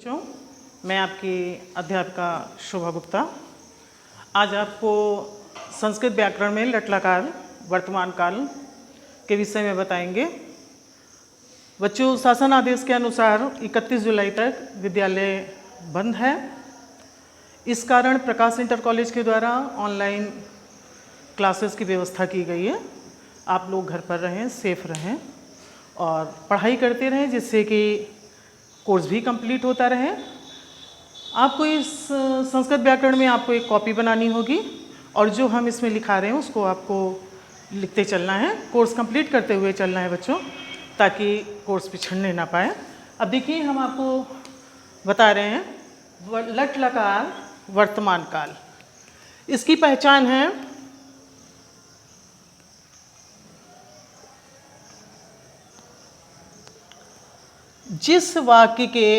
बच्चों, मैं आपकी अध्यापिका शोभा गुप्ता आज आपको संस्कृत व्याकरण में लट लकार वर्तमान काल के विषय में बताएंगे। बच्चों, शासन आदेश के अनुसार 31 जुलाई तक विद्यालय बंद है। इस कारण प्रकाश इंटर कॉलेज के द्वारा ऑनलाइन क्लासेस की व्यवस्था की गई है। आप लोग घर पर रहें, सेफ रहें और पढ़ाई करते रहें, जिससे कि कोर्स भी कंप्लीट होता रहे। आपको इस संस्कृत व्याकरण में आपको एक कॉपी बनानी होगी और जो हम इसमें लिखा रहे हैं उसको आपको लिखते चलना है, कोर्स कंप्लीट करते हुए चलना है बच्चों, ताकि कोर्स पिछड़ने ना पाए। अब देखिए, हम आपको बता रहे हैं लट लकार वर्तमान काल। इसकी पहचान है जिस वाक्य के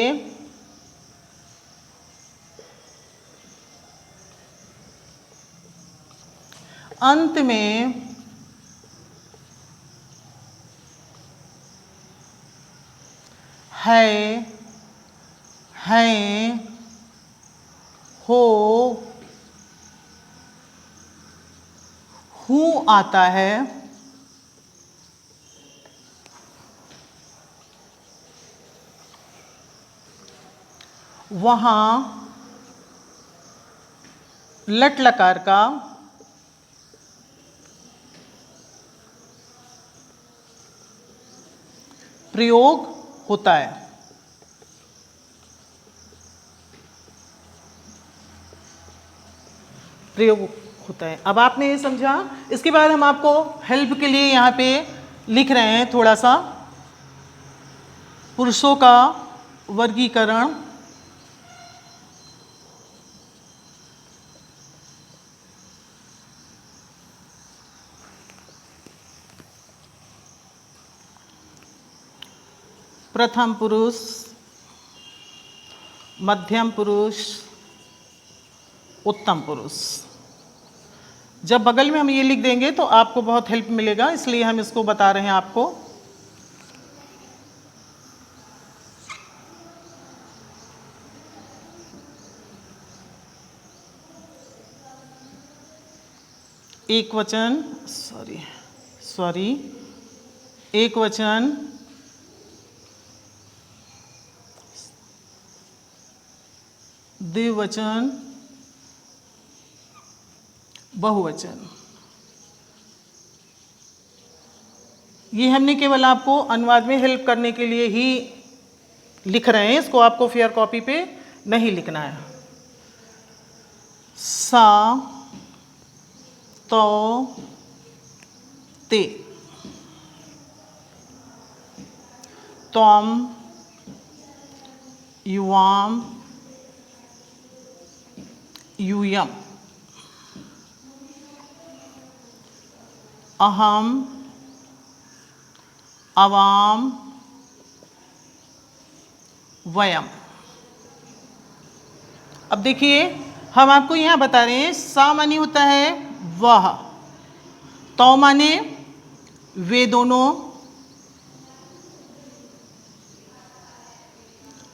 अंत में है, हैं, हो, हूँ आता है, वहाँ लट लकार का प्रयोग होता है। प्रयोग होता है। अब आपने ये समझा। इसके बाद हम आपको हेल्प के लिए यहाँ पे लिख रहे हैं थोड़ा सा पुरुषों का वर्गीकरण। प्रथम पुरुष, मध्यम पुरुष, उत्तम पुरुष। जब बगल में हम ये लिख देंगे तो आपको बहुत हेल्प मिलेगा, इसलिए हम इसको बता रहे हैं आपको। एक वचन, एक वचन, द्विवचन, बहुवचन। ये हमने केवल आपको अनुवाद में हेल्प करने के लिए ही लिख रहे हैं, इसको आपको फेयर कॉपी पे नहीं लिखना है। सा, तो, ते, त्वम, युवाम, यूयम, अहम, अवाम, वयम। अब देखिए, हम आपको यहाँ बता रहे हैं सा माने होता है वह, तो माने वे दोनों,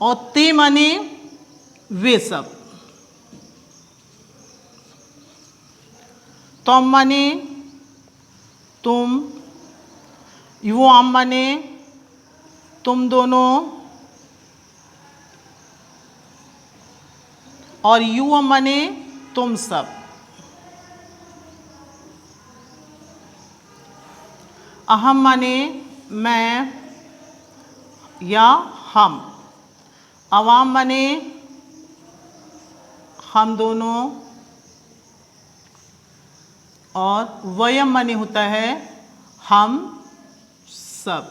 और ते माने वे सब। तुम माने तुम, युवाम माने तुम दोनों, और युवम माने तुम सब। अहम माने मैं या हम। अवाम माने हम दोनों, और वयम माने होता है हम सब।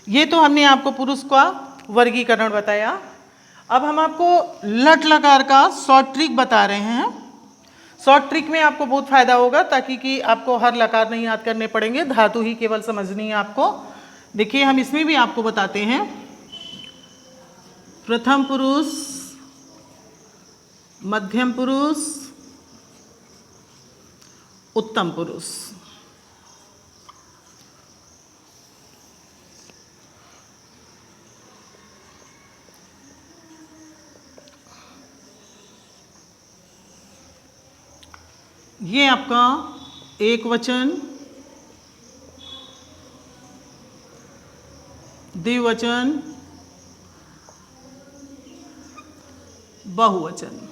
ये तो हमने आपको पुरुष का वर्गीकरण बताया। अब हम आपको लट लकार का शॉर्ट ट्रिक बता रहे हैं। शॉर्ट ट्रिक में आपको बहुत फायदा होगा, ताकि कि आपको हर लकार नहीं याद करने पड़ेंगे, धातु ही केवल समझनी है आपको। देखिए, हम इसमें भी आपको बताते हैं। प्रथम पुरुष, मध्यम पुरुष, उत्तम पुरुष। ये आपका एक वचन, द्विवचन, बहुवचन।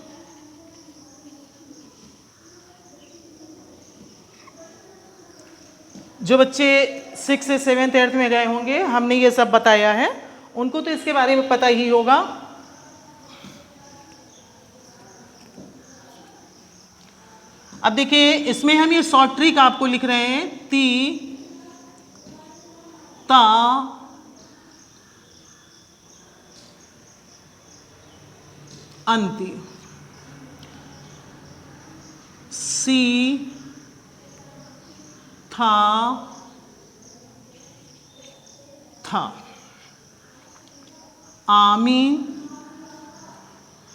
जो बच्चे 6 से 7th 8th में गए होंगे, हमने ये सब बताया है, उनको तो इसके बारे में पता ही होगा। अब देखिए, इसमें हम ये शॉर्ट ट्रिक आपको लिख रहे हैं, ती, ता, अंति, सी, था, आमी,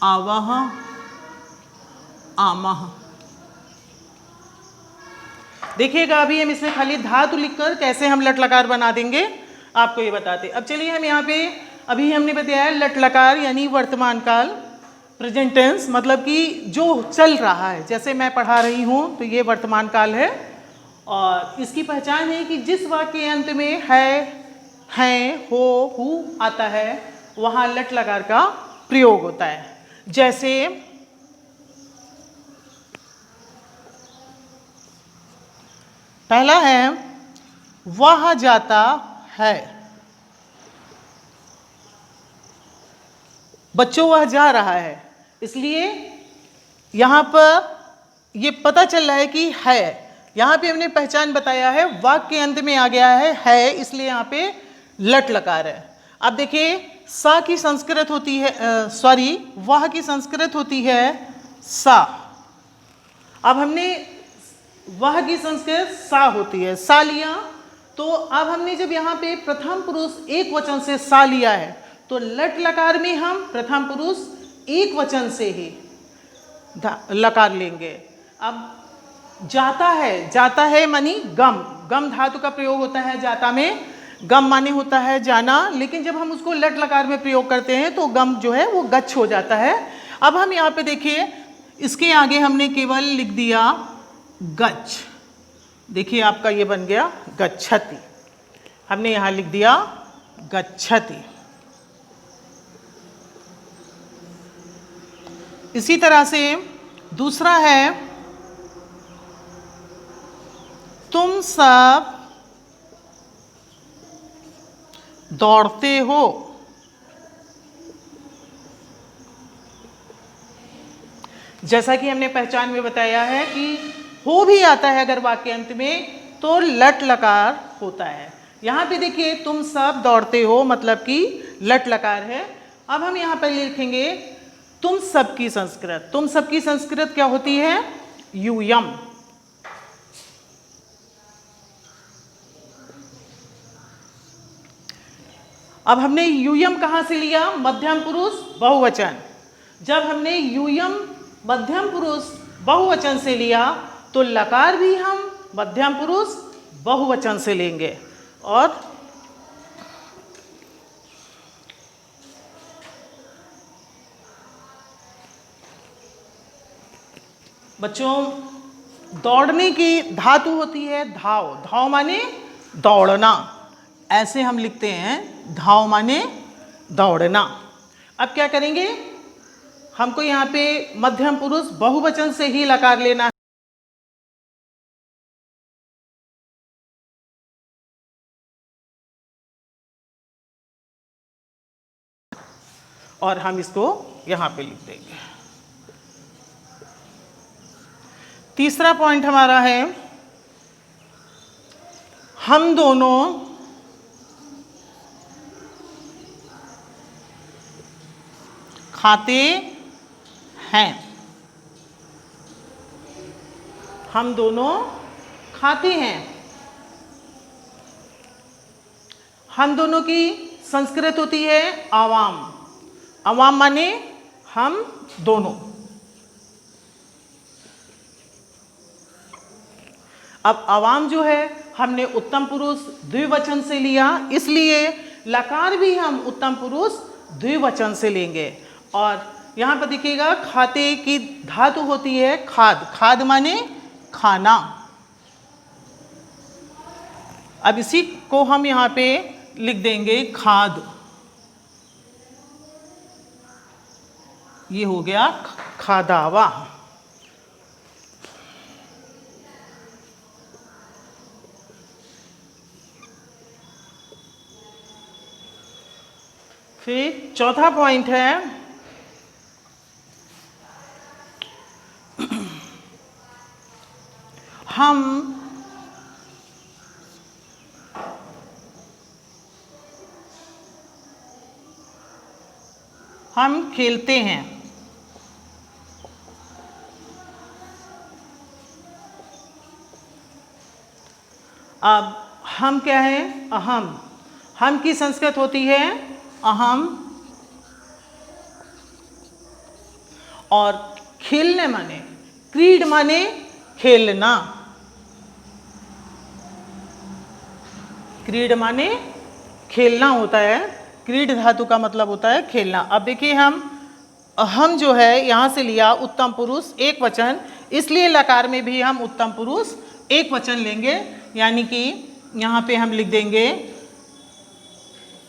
आवह, आमह। देखिएगा अभी हम इसमें खाली धातु लिखकर कैसे हम लट लकार बना देंगे आपको ये बताते। अब चलिए हम यहाँ पे, अभी हमने बताया लट लकार यानी वर्तमान काल, प्रेजेंट टेंस, मतलब कि जो चल रहा है। जैसे मैं पढ़ा रही हूँ तो ये वर्तमान काल है, और इसकी पहचान है कि जिस वाक्य के अंत में है, हो, हु आता है, वहाँ लट लकार का प्रयोग होता है। जैसे पहला है वह जाता है, बच्चों वह जा रहा है, इसलिए यहाँ पर ये पता चल रहा है कि है। यहाँ पे हमने पहचान बताया है, वाक्य के अंत में आ गया है, इसलिए यहाँ पे लट लकार है। अब देखिए, सा की संस्कृत होती है, वह की संस्कृत होती है सा। अब हमने वह की संस्कृत सा होती है, सा लिया, तो अब हमने जब यहाँ पे प्रथम पुरुष एक वचन से सा लिया है, तो लट लकार में हम प्रथम पुरुष एक वचन से ही लकार लेंगे। अब जाता है मानी गम धातु का प्रयोग होता है जाता में, गम माने होता है जाना, लेकिन जब हम उसको लट लकार में प्रयोग करते हैं तो गम जो है वो गच्छ हो जाता है। अब हम यहाँ पे देखिए, इसके आगे हमने केवल लिख दिया गच्छ, देखिए आपका ये बन गया गच्छति, हमने यहाँ लिख दिया गच्छति। इसी तरह से दूसरा है तुम सब दौड़ते हो, जैसा कि हमने पहचान में बताया है कि हो भी आता है अगर वाक्य अंत में तो लट लकार होता है। यहाँ पे देखिए तुम सब दौड़ते हो मतलब कि लट लकार है। अब हम यहाँ पर लिखेंगे तुम सबकी संस्कृत। तुम सबकी संस्कृत क्या होती है? यूयम। अब हमने यूयम कहाँ से लिया? मध्यम पुरुष बहुवचन। जब हमने यूयम मध्यम पुरुष बहुवचन से लिया तो लकार भी हम मध्यम पुरुष बहुवचन से लेंगे। और बच्चों दौड़ने की धातु होती है धाव। धाव माने दौड़ना, ऐसे हम लिखते हैं, धाव माने दौड़ना। अब क्या करेंगे, हमको यहाँ पे मध्यम पुरुष बहुवचन से ही लकार लेना है और हम इसको यहाँ पे लिख देंगे। तीसरा पॉइंट हमारा है हम दोनों खाते हैं। हम दोनों खाते हैं। हम दोनों की संस्कृत होती है आवाम। आवाम माने हम दोनों। अब आवाम जो है हमने उत्तम पुरुष द्विवचन से लिया, इसलिए लकार भी हम उत्तम पुरुष द्विवचन से लेंगे। और यहाँ पर देखिएगा खाते की धातु होती है खाद। खाद माने खाना। अब इसी को हम यहाँ पे लिख देंगे खाद। ये हो गया खादावा। फिर चौथा पॉइंट है हम खेलते हैं। अब हम क्या है? अहम। हम की संस्कृत होती है अहम, और खेलने माने क्रीड माने खेलना। क्रीड माने खेलना होता है। क्रीड धातु का मतलब होता है खेलना। अब देखिए हम जो है यहाँ से लिया उत्तम पुरुष एक वचन, इसलिए लकार में भी हम उत्तम पुरुष एक वचन लेंगे, यानी कि यहाँ पे हम लिख देंगे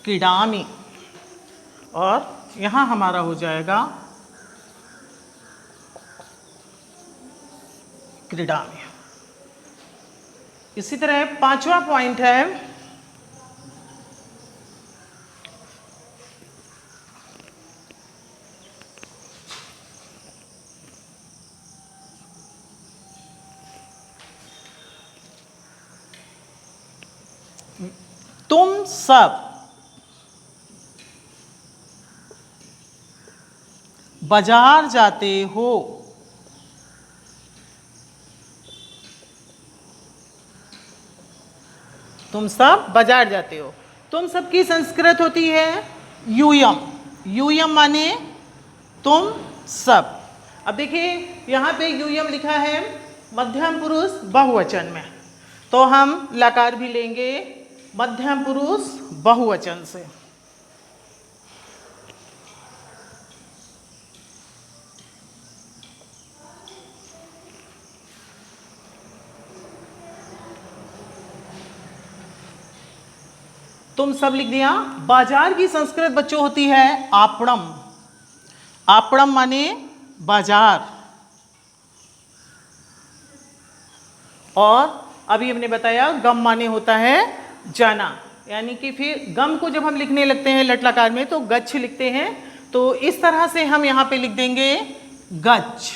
क्रीडामि, और यहाँ हमारा हो जाएगा क्रीडामि। इसी तरह पांचवा पॉइंट है तुम सब बाजार जाते हो। तुम सब बाजार जाते हो। तुम सब की संस्कृत होती है यूयम। यूयम माने तुम सब। अब देखिए यहाँ पे यूयम लिखा है मध्यम पुरुष बहुवचन में, तो हम लकार भी लेंगे मध्यम पुरुष बहुवचन से। तुम सब लिख दिया। बाजार की संस्कृत बच्चों होती है आपणम। आपणम माने बाजार। और अभी हमने बताया गम माने होता है जाना, यानी कि फिर गम को जब हम लिखने लगते हैं लट्लकार में तो गच्छ लिखते हैं, तो इस तरह से हम यहाँ पे लिख देंगे गच्छ।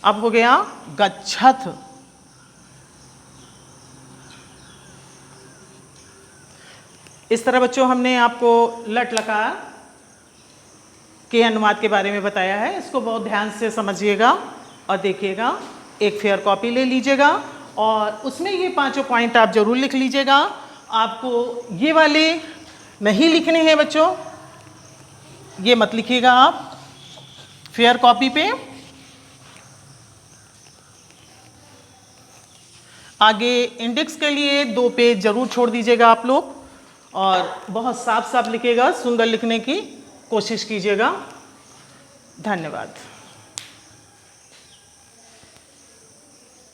अब हो गया गच्छथ। इस तरह बच्चों हमने आपको लट लकार के अनुवाद के बारे में बताया है। इसको बहुत ध्यान से समझिएगा और देखिएगा। एक फेयर कॉपी ले लीजिएगा और उसमें ये पांचों पॉइंट आप जरूर लिख लीजिएगा। आपको ये वाले नहीं लिखने हैं बच्चों, ये मत लिखिएगा आप फेयर कॉपी पे। आगे इंडेक्स के लिए 2 पेज जरूर छोड़ दीजिएगा आप लोग, और बहुत साफ साफ लिखिएगा, सुंदर लिखने की कोशिश कीजिएगा। धन्यवाद।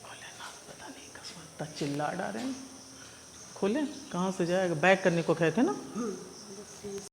पता नहीं कसम चिल्ला डाल रहे हैं। खोलें, कहाँ से जाएगा? बैक करने को कहते हैं ना।